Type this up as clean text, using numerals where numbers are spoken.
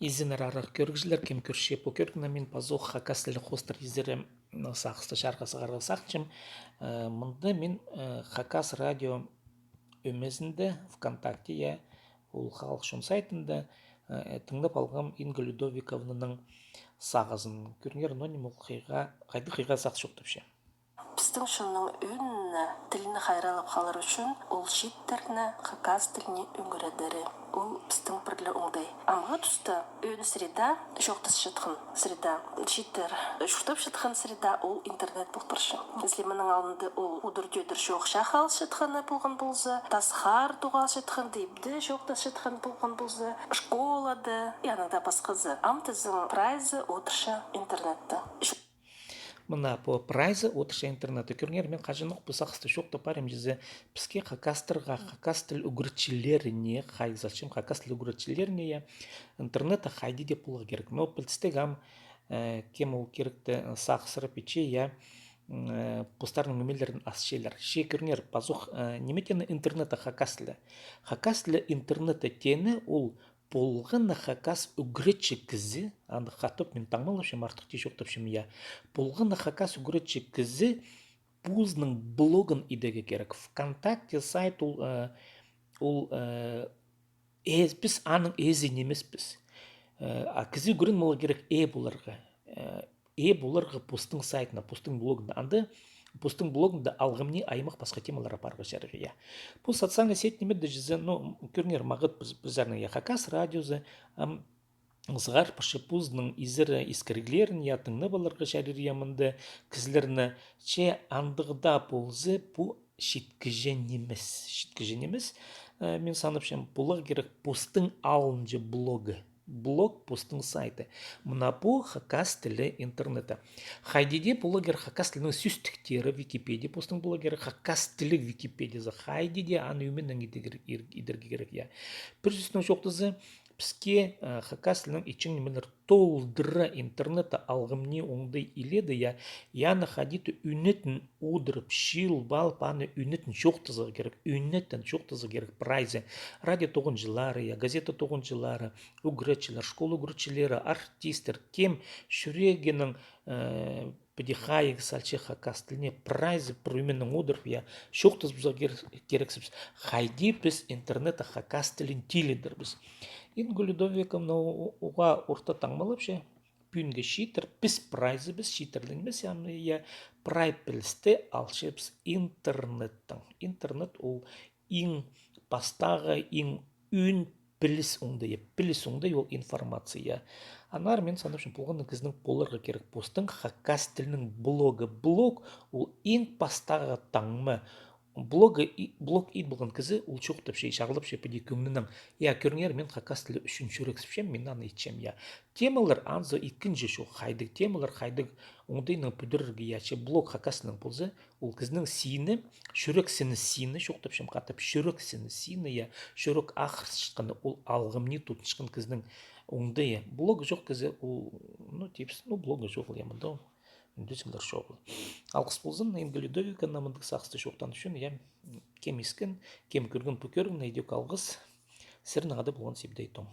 Изинарарах көргүзлер кем көрше по көргүнө мен пазох хакаслы хостер изерем сахсты шаркасы карасакчым. Мында мен хакас радио өмесінде ВКонтакте я ол халық шон сайтында тыңдап алғам Инга Людовиковнаның сағызын көріңер аноним ол қайды қиға сақ жоқ депше. Біздің шының үнні тіліні хайралып қалар үшін ол шет тіліні хакас тіліне өңгіредері. Ол біздің бірлі оңдай. Амға тұста өні среда жоқтыс шытқын среда. Шеттер жұқтап шытқын среда ол интернет бұл бірші. Если мұның алынды ол удыр-дөдір жоқ шақал шытқаны болған болзы, тасқар туғал шытқын дейбді жоқтас шытқын болған болзы, школады, яныңда басқызы. Амтызың прайзы отырша интернетті. Мына по прайзы отырша интернетті көріңер мен қажынық бұсақысты шоқты парым жезе піске хакастырға хакас тіл үгіртшілеріне хайзалшым хакас тіл үгіртшілеріне интернетті хайды деп болға керек. Но білістегам кем ол керекті сақсырып ече я постарның өмелерін асшелер. Ше көріңер пазух неметені интернетті хакас тілі. Хакас тілі интернетті тені ол болған хакас үгретші кізі, анды қатып мен таңмалапшым артық те жоқтапшым я. Болған хакас үгретші кізі бұзның блогын идеге керек. ВКонтакте сайт ол біз аның езін емес біз. А кізі көрін мұлы керек боларға. Боларға постың сайтына, постың блогында. Анды постың блогында алғымне аймақ басқа темалар апарға жәрі. Бұл социальный сет немеді жүзі, көрінер мағыт біздерінің хакас радиозы, зғар пашы пұзның изірі искіргілерін ятыңны баларға жәрі ямынды кізлеріні че андығда болзы бұл шеткіжен емес. Мен саныпшым бұлық керек постың алынжы блогы. Блог постың сайты. Мұна бұл хакас тілі интернеті. Хайдеде блогер хакас тілінің сүстіктері Википедия постың блогері хакас тілі Википедиясы. Хайдеде аны үменің идерге керек. Бір жүзінің жоқтызы бізге хакас тілінің ичің немелер толдыры интернеті алғымне оңды иледі яны хадиты үнетін удырып шил бал паны үнетін жоқтызы керек. Үнетін жоқтызы керек прайзы. Радио тоғын жылары, газета тоғын жылары, үгретшілер, школ үгретшілері, артистер, кем шүрегенің подихайық салчы хакас тіліне прайзы прүйменің удырып жоқтыз бұза керексіз. Хайди біз интернеті хакас тілін тиледір біз. Инга Людовиковна оға орта таңмалып ше, пүнге шитер, біз прайзы біз шитерлінмес, яны прай білісті алшы біз интернеттің. Интернет ол ең пастағы, ең үн біліс оңдай ол информация. Анар мен санапшын болғаны кізінің боларға керек постың хакас тілінің блогы. Блог ол ең пастағы таңмы. Блог ит болған кізі ол çoқтып шағылып педе көңнінің. Көріңер мен хакас тілі үшін шөрексіпшем, мен аны итчем. Темалар анзы иккінже шо хайдық темалар, хайдық оңдайның пүдіргі блог хакас тілінің болзы, ол кізінің сиіні, шөрексіні сиіні çoқтыпшем қатып, шөрексіні сиіні, шөрек ақыр шыққаны, ол алғымне тұтын шыққан кізінің оңдайы. Блог жоқ кізі, блогы жоқ ямында. Үндесілер шоғыл. Алқыс болзын, Инга Людовиковна намындық сақсты шоқтан үшін, кем искін, кем көргін пөкерін, айдек алғыс, сірін ағады болған себдей том.